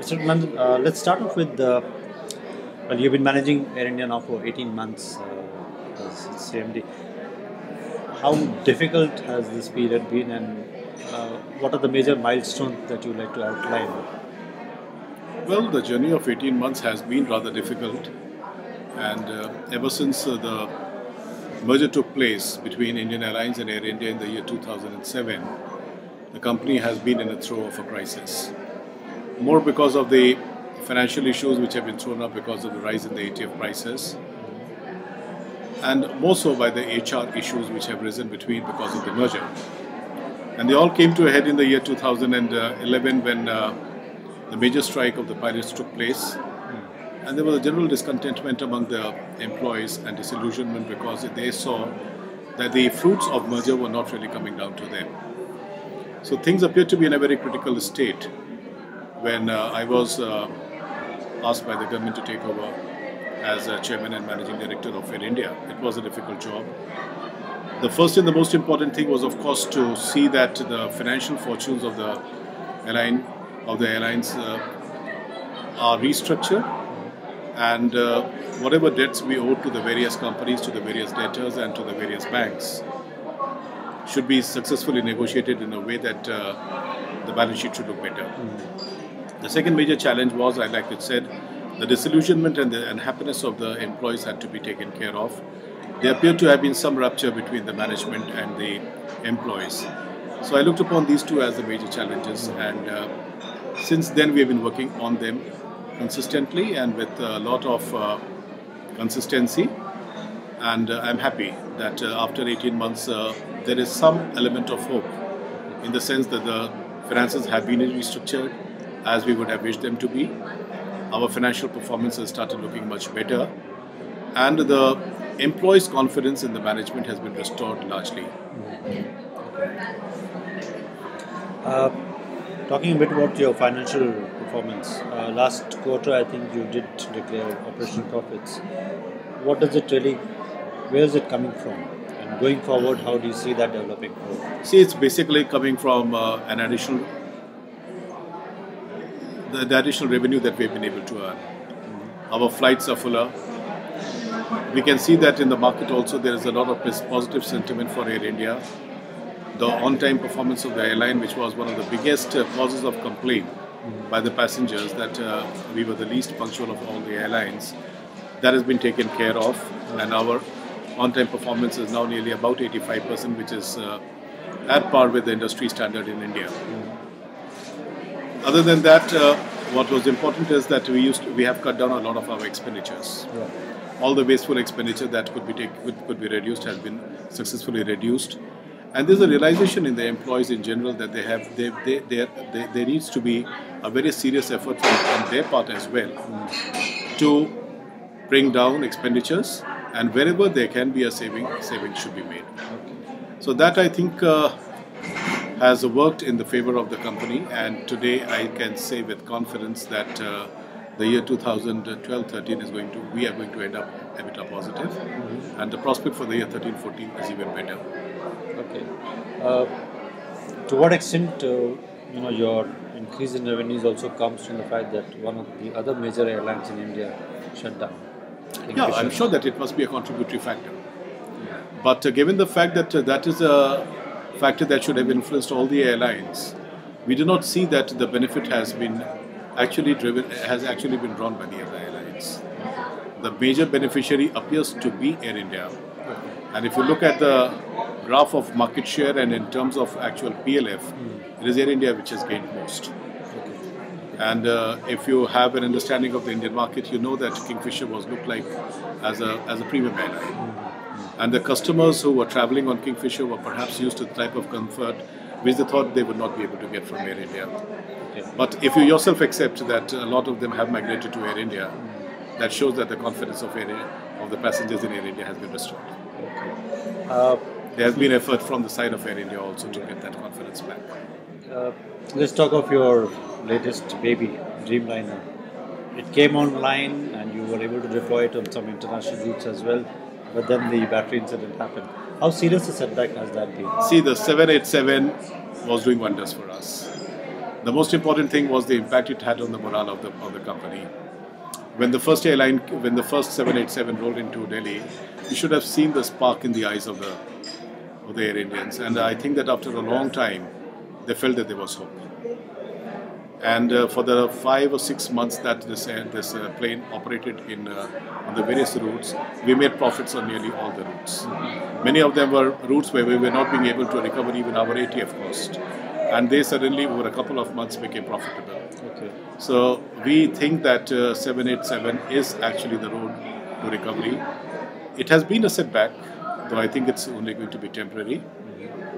Mr. Nandan, let's start off with well, you've been managing Air India now for 18 months as CMD. How difficult has this period been, and what are the major milestones that you like to outline? Well, the journey of 18 months has been rather difficult, and ever since the merger took place between Indian Airlines and Air India in the year 2007, the company has been in the throes of a crisis. More because of the financial issues which have been thrown up because of the rise in the ATF prices, and more so by the HR issues which have risen between because of the merger. And they all came to a head in the year 2011 when the major strike of the pilots took place. And there was a general discontentment among the employees and disillusionment because they saw that the fruits of merger were not really coming down to them. So things appeared to be in a very critical state when I was asked by the government to take over as chairman and managing director of Air India. It was a difficult job. The first and the most important thing was, of course, to see that the financial fortunes of the airlines are restructured, and whatever debts we owe to the various companies, to the various debtors, and to the various banks should be successfully negotiated in a way that the balance sheet should look better. The second major challenge was, like it said, the disillusionment and the unhappiness of the employees had to be taken care of. There appeared to have been some rupture between the management and the employees. So I looked upon these two as the major challenges, and since then we have been working on them consistently and with a lot of consistency. And I'm happy that after 18 months there is some element of hope, in the sense that the finances have been restructured as we would have wished them to be. Our financial performance has started looking much better, and the employees' confidence in the management has been restored largely. Talking a bit about your financial performance, last quarter I think you did declare operational profits. What does it really, where is it coming from? And going forward, how do you see that developing? See, it's basically coming from the additional revenue that we've been able to earn. Our flights are fuller. We can see that in the market also there is a lot of positive sentiment for Air India. The on-time performance of the airline, which was one of the biggest causes of complaint by the passengers, that we were the least punctual of all the airlines, that has been taken care of, and our on-time performance is now nearly about 85%, which is at par with the industry standard in India. Other than that, what was important is that we have cut down a lot of our expenditures. Yeah. All the wasteful expenditure that could be reduced has been successfully reduced, and there's a realization in the employees in general that there needs to be a very serious effort on their part as well to bring down expenditures, and wherever there can be a saving should be made. So that, I think, has worked in the favor of the company, and today I can say with confidence that the year 2012-13 we are going to end up EBITDA positive, and the prospect for the year 13-14 is even better. Okay. To what extent, your increase in revenues also comes from the fact that one of the other major airlines in India shut down? Yeah, I'm sure that it must be a contributory factor. But given the fact that that is a factor that should have influenced all the airlines, we do not see that the benefit has actually been drawn by the other airlines. The major beneficiary appears to be Air India. And if you look at the graph of market share and in terms of actual PLF, it is Air India which has gained most. And if you have an understanding of the Indian market, you know that Kingfisher was looked like as a premium airline. And the customers who were traveling on Kingfisher were perhaps used to the type of comfort which they thought they would not be able to get from Air India. But if you yourself accept that a lot of them have migrated to Air India, that shows that the confidence of the passengers in Air India has been restored. There has been effort from the side of Air India also to get that confidence back. Let's talk of your latest baby, Dreamliner. It came online and you were able to deploy it on some international routes as well, but then the battery incident happened. How serious a setback has that been? See, the 787 was doing wonders for us. The most important thing was the impact it had on the morale of the company. When the first airline, when the first 787 rolled into Delhi, you should have seen the spark in the eyes of the Air Indians. And I think that after a long time, they felt that there was hope. And for the 5 or 6 months that this plane operated on the various routes, we made profits on nearly all the routes. Many of them were routes where we were not being able to recover even our ATF cost. And they suddenly, over a couple of months, became profitable. Okay. So we think that 787 is actually the road to recovery. It has been a setback, though I think it's only going to be temporary.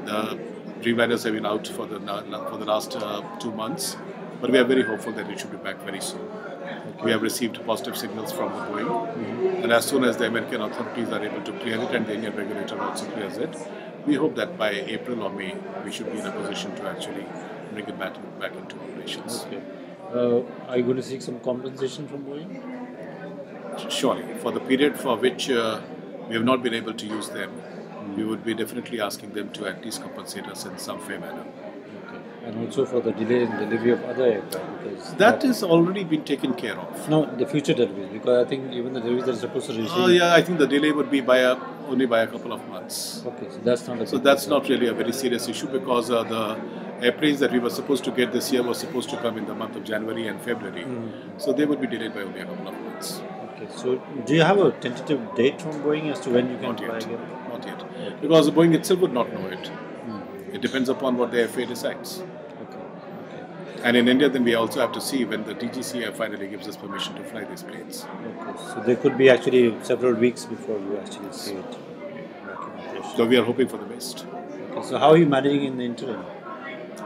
The Dreamliners have been out for the last 2 months, but we are very hopeful that it should be back very soon. Okay. We have received positive signals from the Boeing, and as soon as the American authorities are able to clear it and the Indian regulator also clears it, we hope that by April or May we should be in a position to actually bring it back into operations. Okay. Are you going to seek some compensation from Boeing? Surely. For the period for which we have not been able to use them, we would be definitely asking them to at least compensate us in some fair manner. Okay. And also for the delay in delivery of other aircraft, because that is already been taken care of. No, the future deliveries, because I think even the deliveries that are supposed to receive. Oh yeah, I think the delay would be only by a couple of months. Okay, so that's not a so that's not really a very serious issue, because the airplanes that we were supposed to get this year were supposed to come in the month of January and February. So they would be delayed by only a couple of months. Okay, so do you have a tentative date from Boeing as to when you can fly again? Not yet. Okay. Because Boeing itself would not know it. It depends upon what the FAA decides. Okay. And in India, then we also have to see when the DGCA finally gives us permission to fly these planes. Okay, so there could be actually several weeks before you actually see it. So we are hoping for the best. Okay, so how are you managing in the interim?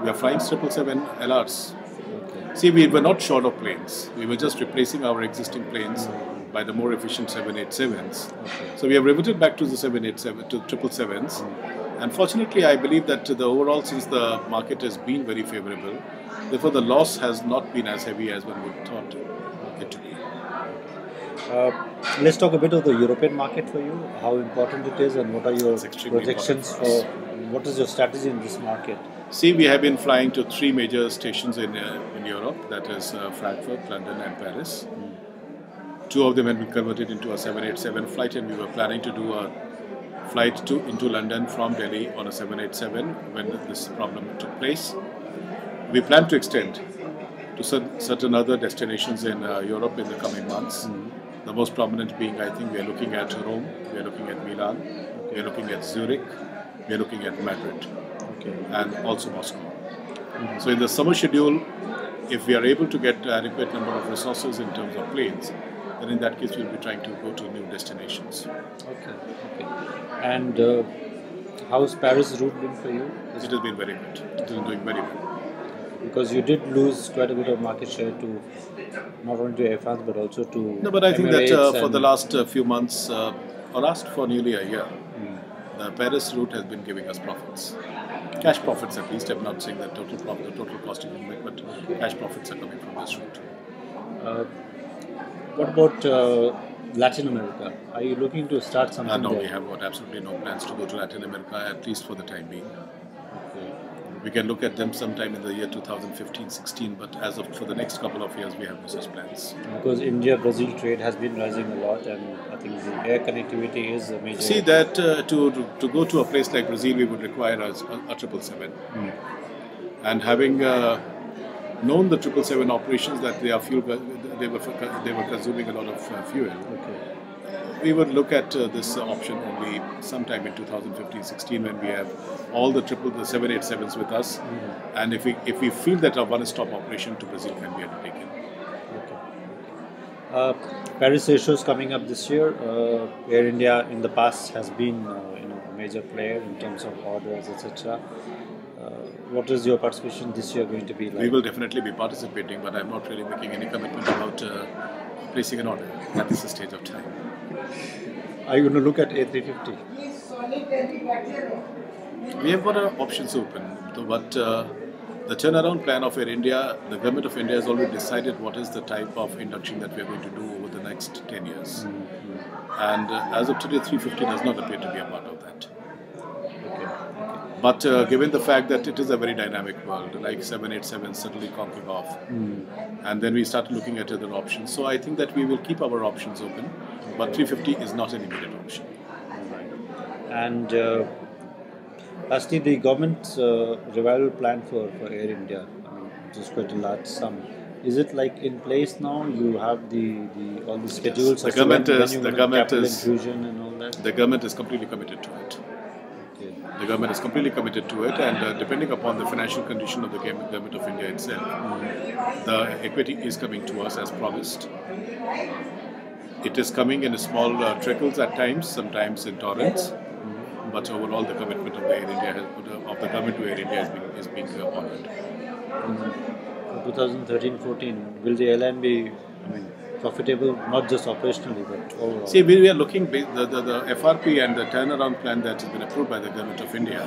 We are flying 777 LRs. Okay. See, we were not short of planes. We were just replacing our existing planes by the more efficient 787s. Okay. So we have reverted back to the 787 to 777s. And fortunately, I believe that the overall, since the market has been very favorable, therefore the loss has not been as heavy as one would thought it to be. Let's talk a bit of the European market for you, how important it is, and what are your projections for, what is your strategy in this market? See, we have been flying to 3 major stations in Europe, that is Frankfurt, London and Paris. 2 of them have been converted into a 787 flight, and we were planning to do a flight into London from Delhi on a 787 when this problem took place. We plan to extend to certain other destinations in Europe in the coming months. The most prominent being, I think, we are looking at Rome, we are looking at Milan, we are looking at Zurich, we are looking at Madrid, and also Moscow. So in the summer schedule, if we are able to get adequate number of resources in terms of planes, then in that case we'll be trying to go to new destinations. Okay. And how's Paris route been for you? It has been very good. It is doing very well. Because you did lose quite a bit of market share to not only to Air France but also to No, but I think that Emirates for the last few months, or last for nearly a year, the Paris route has been giving us profits. Cash profits at least. I'm not saying that total profit, the total cost of movement, but cash profits are coming from this route. What about Latin America? Are you looking to start something No, there? we have got absolutely no plans to go to Latin America, at least for the time being. We can look at them sometime in the year 2015-16, but as of for the next couple of years, we have no such plans. Because India-Brazil trade has been rising a lot, and I think the air connectivity is a major. See that to go to a place like Brazil, we would require a 777, and having known the 777 operations that they are they were consuming a lot of fuel. We would look at this option only sometime in 2015-16 when we have all the 787s with us, and if we feel that a one-stop operation to Brazil can be undertaken. Paris Air Show is coming up this year. Air India in the past has been a major player in terms of orders, etc. What is your participation this year going to be like? We will definitely be participating, but I'm not really making any commitment about placing an order at this stage of time. Are you going to look at A350? We have got our options open, but the turnaround plan of Air India, the government of India has already decided what is the type of induction that we are going to do over the next 10 years. And as of today, 350 does not appear to be a part of that. But given the fact that it is a very dynamic world, like 787 suddenly conquered off, and then we started looking at other options. So I think that we will keep our options open, but 350 is not an immediate option. And lastly, the government's revival plan for Air India, I mean, which is quite a large sum. Is it like in place now? You have the all the schedules. The as to when government you want capital infusion and all that. The government is completely committed to it. Okay. The government is completely committed to it, and depending upon the financial condition of the government of India itself, the equity is coming to us as promised. It is coming in small trickles at times, sometimes in torrents, but overall the commitment of the Air India of the government to Air India is being honored. For 2013-14, will the airline be, I mean, profitable, not just operationally, but overall? See, we are looking, the FRP and the turnaround plan that has been approved by the government of India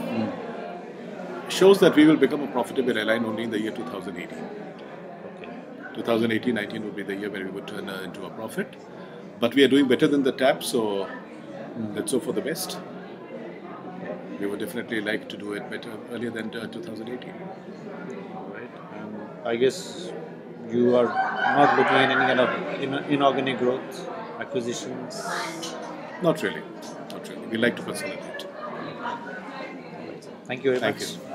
shows that we will become a profitable airline only in the year 2018. Okay. 2018-19 would be the year where we would turn into a profit. But we are doing better than the TAP, so let's hope for the best. We would definitely like to do it better earlier than 2018. Right. I guess you are not looking at any kind of inorganic growth, acquisitions? Not really. Not really. We like to consolidate. Thank you very much. Thank you.